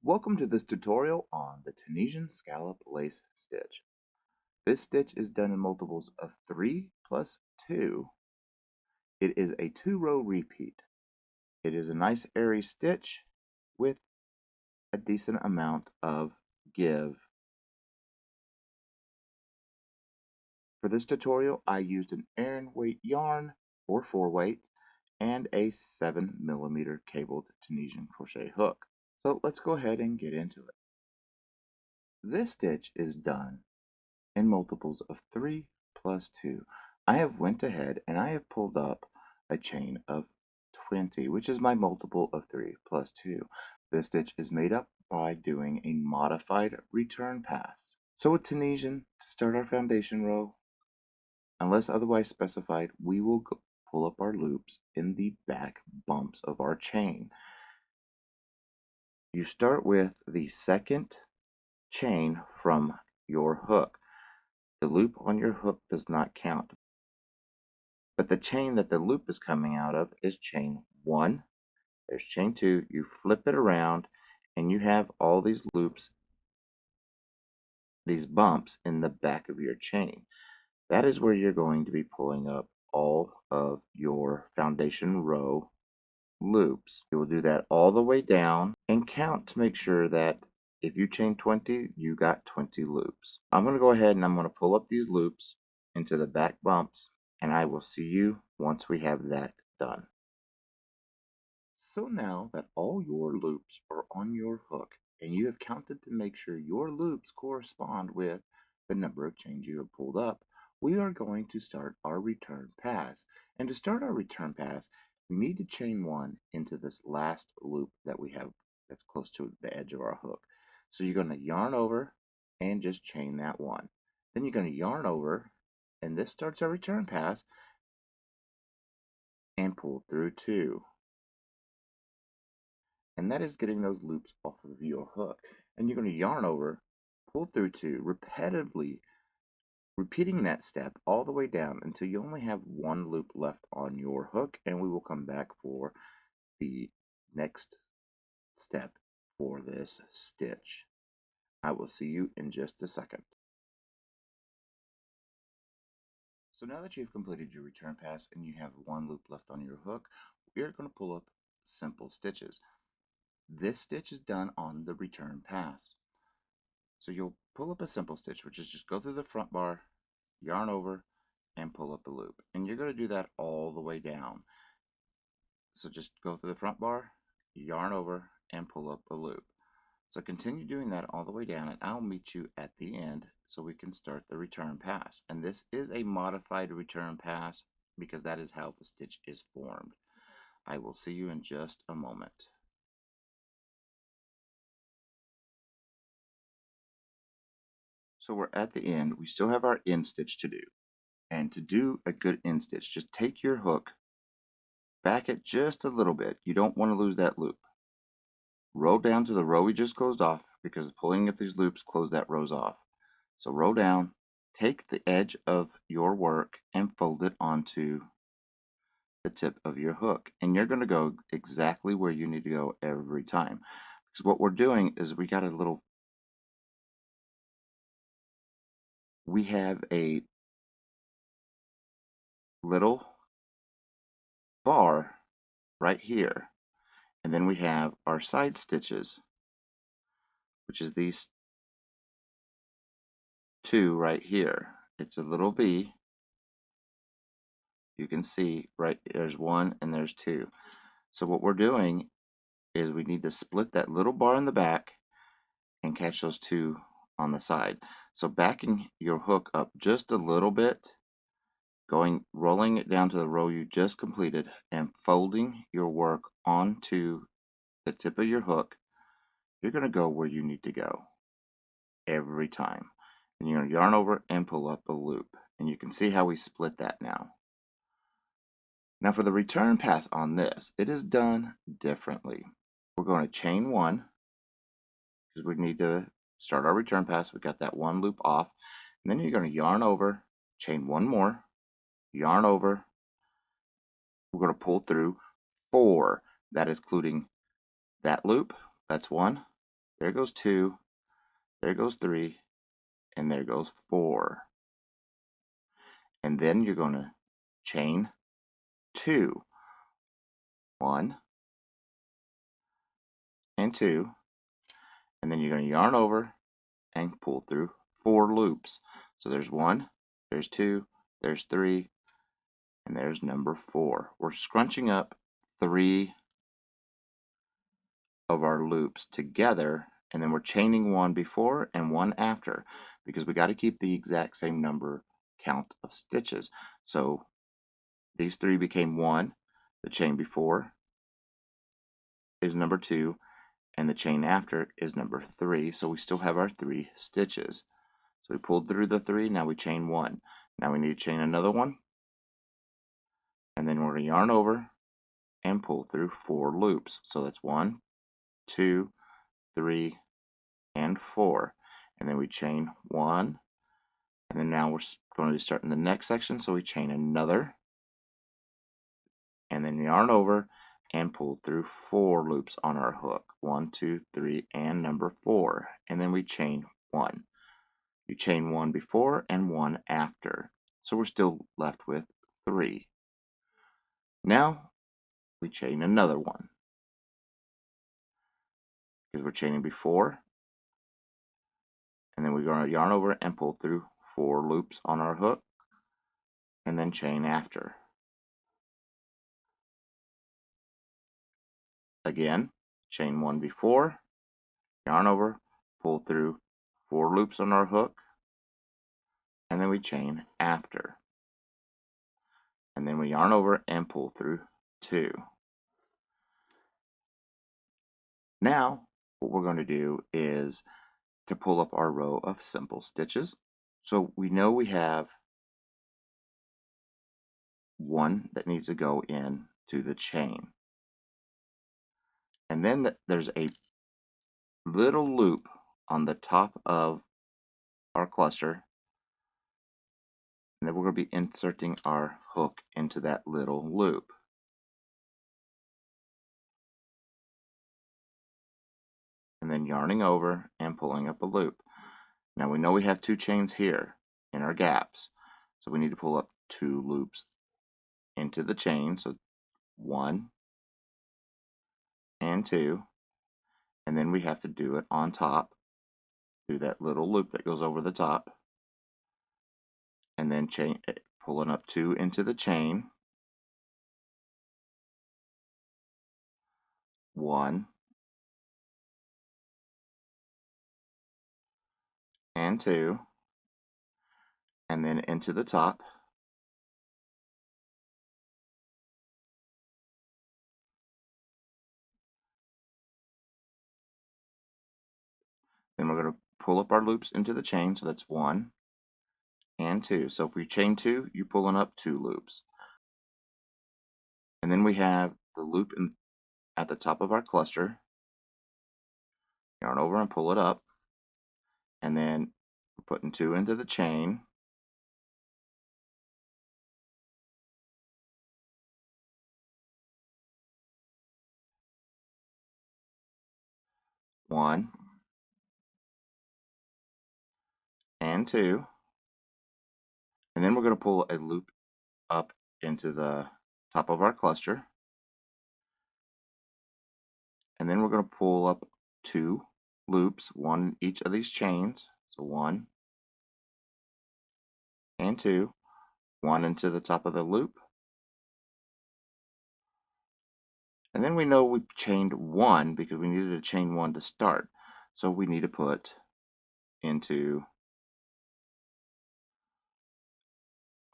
Welcome to this tutorial on the Tunisian Scallop lace stitch. This stitch is done in multiples of 3 plus 2. It is a 2-row repeat. It is a nice airy stitch with a decent amount of give. For this tutorial I used an Aran weight yarn or 4 weight and a 7mm cabled Tunisian crochet hook. So let's go ahead and get into it. This stitch is done in multiples of 3 plus 2. I have went ahead and I have pulled up a chain of 20, which is my multiple of 3 plus 2. This stitch is made up by doing a modified return pass. So with Tunisian, to start our foundation row, unless otherwise specified, we will pull up our loops in the back bumps of our chain. You start with the second chain from your hook. The loop on your hook does not count, but the chain that the loop is coming out of is chain 1. There's chain 2. You flip it around and you have all these loops, these bumps in the back of your chain. That is where you're going to be pulling up all of your foundation row loops. You will do that all the way down and count to make sure that if you chain 20, you got 20 loops. I'm going to go ahead and I'm going to pull up these loops into the back bumps, and I will see you once we have that done. So now that all your loops are on your hook and you have counted to make sure your loops correspond with the number of chains you have pulled up, we are going to start our return pass. And to start our return pass, we need to chain 1 into this last loop that we have that's close to the edge of our hook. So you're going to yarn over and just chain that 1. Then you're going to yarn over, and this starts our return pass, and pull through 2. And that is getting those loops off of your hook. And you're going to yarn over, pull through 2, repetitively repeating that step all the way down until you only have 1 loop left on your hook, and we will come back for the next step for this stitch. I will see you in just a second. So now that you've completed your return pass and you have 1 loop left on your hook, we are going to pull up simple stitches. This stitch is done on the return pass. So you'll pull up a simple stitch, which is just go through the front bar, yarn over, and pull up a loop. And you're going to do that all the way down. So just go through the front bar, yarn over, and pull up a loop. So continue doing that all the way down, and I'll meet you at the end so we can start the return pass. And this is a modified return pass because that is how the stitch is formed. I will see you in just a moment. So we're at the end. We still have our end stitch to do. And to do a good end stitch, just take your hook, back it just a little bit. You don't want to lose that loop. Row down to the row we just closed off because pulling at these loops close that rows off. So row down, take the edge of your work and fold it onto the tip of your hook. And you're going to go exactly where you need to go every time. Because what we're doing is we have a little bar right here, and then we have our side stitches, which is these 2 right here. It's a little V. You can see right there's 1 and there's 2. So what we're doing is we need to split that little bar in the back and catch those 2 on the side. So backing your hook up just a little bit, rolling it down to the row you just completed, and folding your work onto the tip of your hook, you're going to go where you need to go every time. And you're going to yarn over and pull up a loop. And you can see how we split that now. Now for the return pass on this, it is done differently. We're going to chain 1 because we need to start our return pass. We got that 1 loop off. And then you're going to yarn over, chain 1 more, yarn over. We're going to pull through 4. That is including that loop. That's 1. there goes 2, there goes 3, and there goes 4. And then you're going to chain 2, 1 and 2, and then you're going to yarn over and pull through 4 loops. So there's 1, there's 2, there's 3, and there's number 4. We're scrunching up 3 of our loops together, and then we're chaining 1 before and 1 after, because we got to keep the exact same number count of stitches. So these 3 became 1, the chain before is number 2, and the chain after is number 3, so we still have our 3 stitches. So we pulled through the 3, now we chain 1. Now we need to chain another one, and then we're going to yarn over and pull through 4 loops. So that's 1, 2, 3, and 4. And then we chain 1, and then now we're going to start in the next section, so we chain another, and then yarn over and pull through 4 loops on our hook. 1, 2, 3, and number 4. And then we chain 1. You chain 1 before and 1 after. So we're still left with 3. Now we chain another one, because we're chaining before, and then we're going to yarn over and pull through 4 loops on our hook, and then chain after. Again, chain 1 before, yarn over, pull through 4 loops on our hook, and then we chain after. And then we yarn over and pull through 2. Now, what we're going to do is to pull up our row of simple stitches. So we know we have 1 that needs to go in to the chain. And then there's a little loop on the top of our cluster, and then we're going to be inserting our hook into that little loop. And then yarning over and pulling up a loop. Now we know we have 2 chains here in our gaps, so we need to pull up 2 loops into the chain. So 1 and 2, and then we have to do it on top through that little loop that goes over the top, and then chain, pulling up 2 into the chain, 1 and 2, and then into the top, then we're going to pull up our loops into the chain. So that's 1 and 2. So if we chain 2, you're pulling up 2 loops. And then we have the loop at the top of our cluster. Yarn over and pull it up, and then we're putting 2 into the chain, 1 and 2, and then we're going to pull a loop up into the top of our cluster, and then we're going to pull up 2 loops, 1 in each of these chains. So 1 and 2, 1 into the top of the loop, and then we know we chained 1 because we needed to chain 1 to start, so we need to put into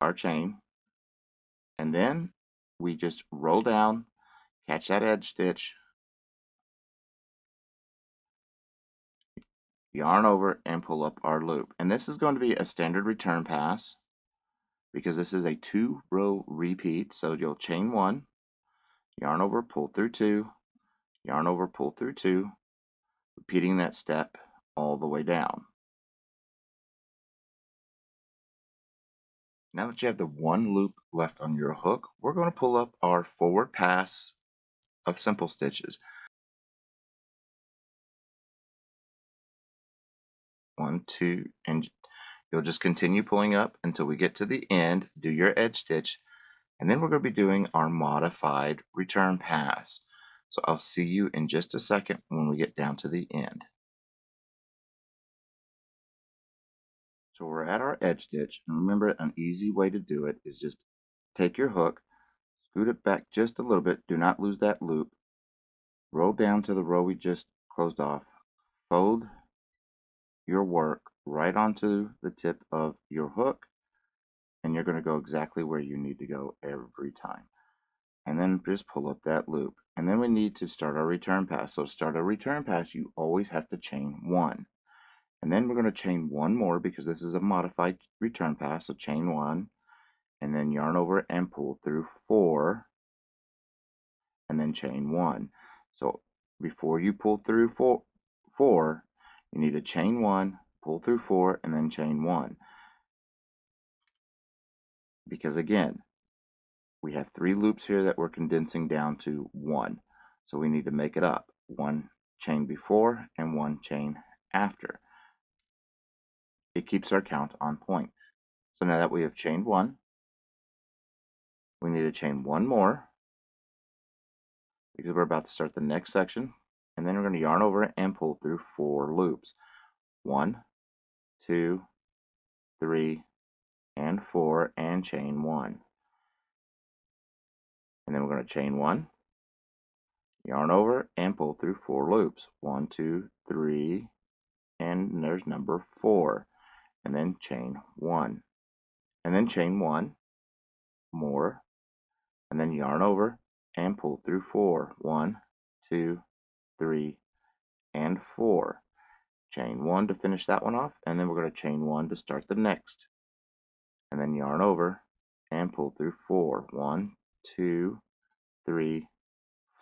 our chain, and then we just roll down, catch that edge stitch, yarn over, and pull up our loop. And this is going to be a standard return pass because this is a 2-row repeat. So you'll chain 1, yarn over, pull through 2, yarn over, pull through 2, repeating that step all the way down. Now that you have the 1 loop left on your hook, we're going to pull up our forward pass of simple stitches. 1, 2, and you'll just continue pulling up until we get to the end. Do your edge stitch, and then we're going to be doing our modified return pass. So I'll see you in just a second when we get down to the end. So we're at our edge stitch, and remember, an easy way to do it is just take your hook, scoot it back just a little bit, do not lose that loop, roll down to the row we just closed off, fold your work right onto the tip of your hook, and you're going to go exactly where you need to go every time. And then just pull up that loop. And then we need to start our return pass. So to start a return pass, you always have to chain 1. And then we're going to chain 1 more because this is a modified return pass. So chain 1, and then yarn over and pull through 4, and then chain 1. So before you pull through 4, you need to chain 1, pull through 4, and then chain 1. Because again, we have 3 loops here that we're condensing down to 1. So we need to make it up. 1 chain before and 1 chain after. It keeps our count on point. So now that we have chained 1, we need to chain 1 more because we're about to start the next section. And then we're going to yarn over and pull through 4 loops. 1, 2, 3, and 4, and chain 1. And then we're going to chain 1, yarn over, and pull through 4 loops. 1, 2, 3, and there's number 4. And then chain 1. And then chain 1 more, and then yarn over and pull through 4. 1, 2, 3, and 4. Chain 1 to finish that one off, and then we're going to chain 1 to start the next. And then yarn over and pull through 4. 1, 2, 3,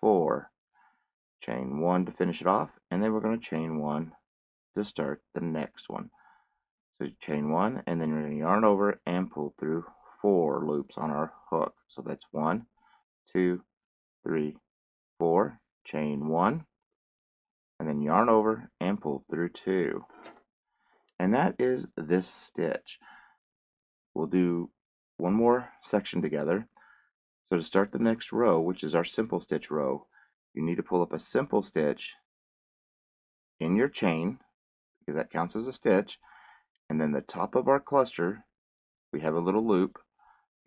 4. Chain 1 to finish it off, and then we're going to chain 1 to start the next one. So chain 1, and then we're going to yarn over and pull through 4 loops on our hook. So that's 1, 2, 3, 4. Chain 1, and then yarn over and pull through 2. And that is this stitch. We'll do one more section together. So to start the next row, which is our simple stitch row, you need to pull up a simple stitch in your chain, because that counts as a stitch, and then the top of our cluster, we have a little loop,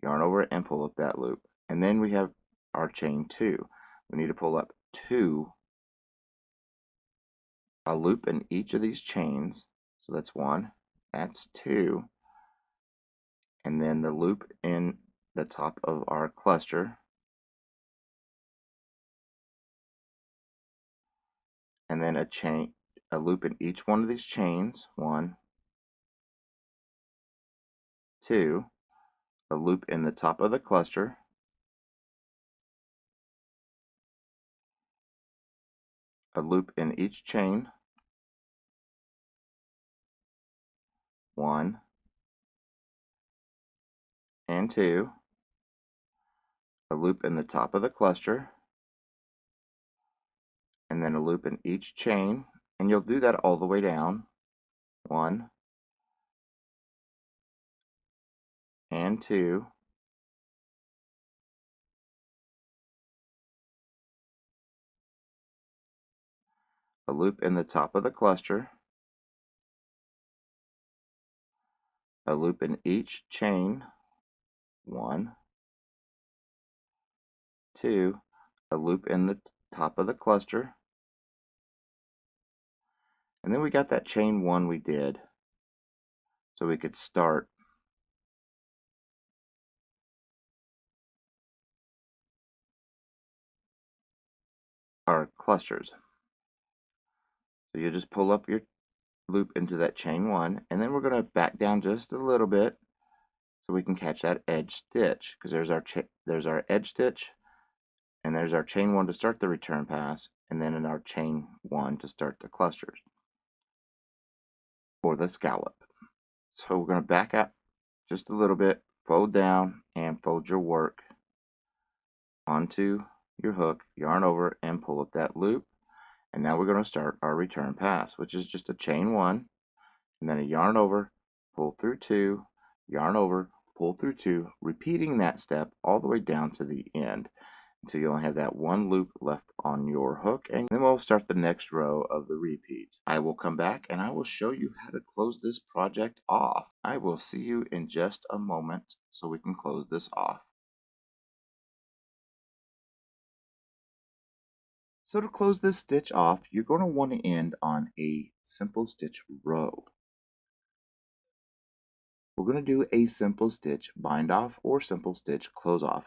yarn over and pull up that loop. And then we have our chain 2. We need to pull up a loop in each of these chains. So that's 1, that's 2, and then the loop in the top of our cluster, and then a loop in each one of these chains. 1, 2, a loop in the top of the cluster, a loop in each chain. 1 and 2, a loop in the top of the cluster, and then a loop in each chain, and you'll do that all the way down. 1 and 2, a loop in the top of the cluster, a loop in each chain. 1, 2, a loop in the top of the cluster, and then we got that chain 1 we did, so we could start our clusters. So you just pull up your loop into that chain 1, and then we're going to back down just a little bit so we can catch that edge stitch, because there's our edge stitch, and there's our chain 1 to start the return pass, and then in our chain 1 to start the clusters or the scallop. So we're going to back up just a little bit, fold down, and fold your work onto your hook, yarn over, and pull up that loop. And now we're going to start our return pass, which is just a chain 1, and then a yarn over, pull through 2, yarn over, pull through 2, repeating that step all the way down to the end until you only have that one loop left on your hook, and then we'll start the next row of the repeat. I will come back and I will show you how to close this project off. I will see you in just a moment so we can close this off. So to close this stitch off, you're going to want to end on a simple stitch row. We're going to do a simple stitch bind off or simple stitch close off.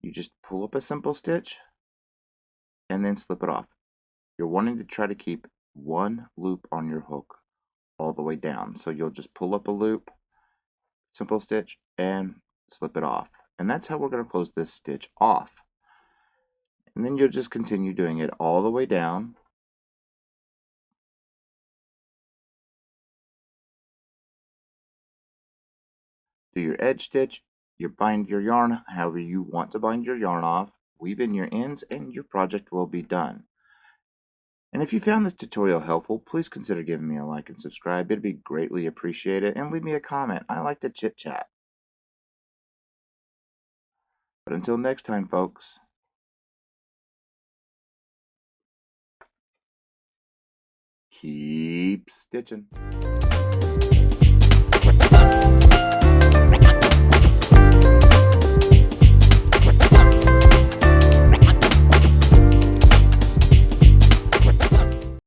You just pull up a simple stitch and then slip it off. You're wanting to try to keep one loop on your hook all the way down. So you'll just pull up a loop, simple stitch, and slip it off. And that's how we're going to close this stitch off. And then you'll just continue doing it all the way down. Do your edge stitch, you bind your yarn however you want to bind your yarn off, weave in your ends, and your project will be done. And if you found this tutorial helpful, please consider giving me a like and subscribe. It'd be greatly appreciated. And leave me a comment. I like to chit chat. But until next time, folks, keep stitching.